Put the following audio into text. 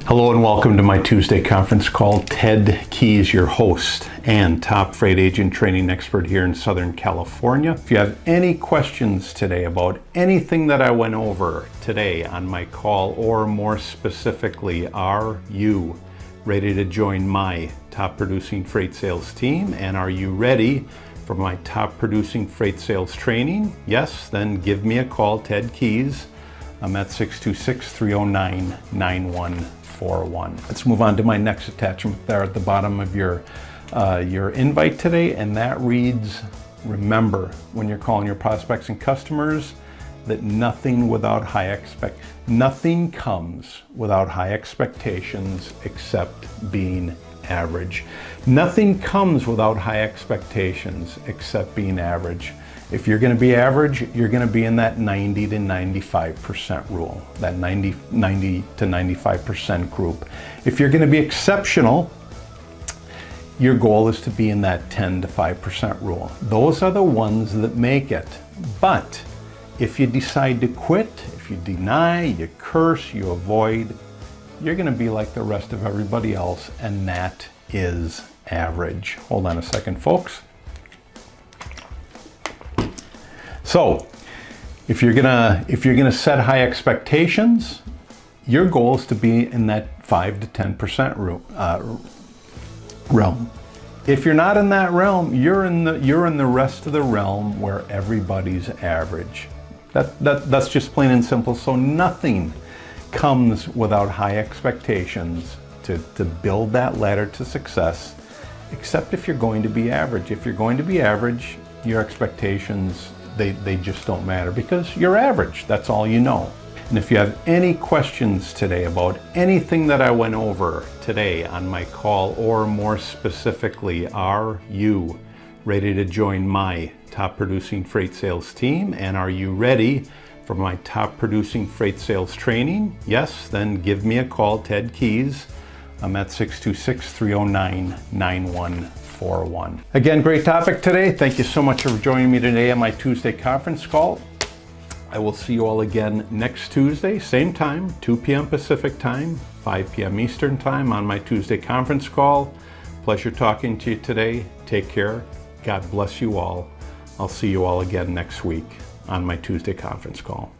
Hello and welcome to my Tuesday conference call. Ted Keys, your host and top freight agent training expert here in Southern California. If you have any questions today about anything that I went over today on my call, or more specifically, are you ready to join my top producing freight sales team? And are you ready for my top producing freight sales training? Yes, then give me a call, Ted Keys. I'm at 626-309-9141. Let's move on to my next attachment there at the bottom of your invite today, and that reads, remember when you're calling your prospects and customers that nothing comes without high expectations except being average. Nothing comes without high expectations except being average. If you're going to be average, you're going to be in that 90 to 95% rule, that 90 to 95% group. If you're going to be exceptional, your goal is to be in that 10 to 5% rule. Those are the ones that make it. But if you decide to quit, if you deny, you curse, you avoid, you're going to be like the rest of everybody else, and that is average. Hold on a second, folks. So, if you're gonna set high expectations, your goal is to be in that 5 to 10% realm. If you're not in that realm, you're in the rest of the realm where everybody's average. That's just plain and simple. So nothing comes without high expectations to build that ladder to success, except if you're going to be average. If you're going to be average, your expectations, they just don't matter because you're average. That's all you know. And if you have any questions today about anything that I went over today on my call, or more specifically, are you ready to join my top producing freight sales team? And are you ready for my top producing freight sales training? Yes, then give me a call, Ted Keys. I'm at 626-309-9141. Again, great topic today. Thank you so much for joining me today on my Tuesday conference call. I will see you all again next Tuesday, same time, 2 p.m. Pacific time, 5 p.m. Eastern time on my Tuesday conference call. Pleasure talking to you today. Take care. God bless you all. I'll see you all again next week on my Tuesday conference call.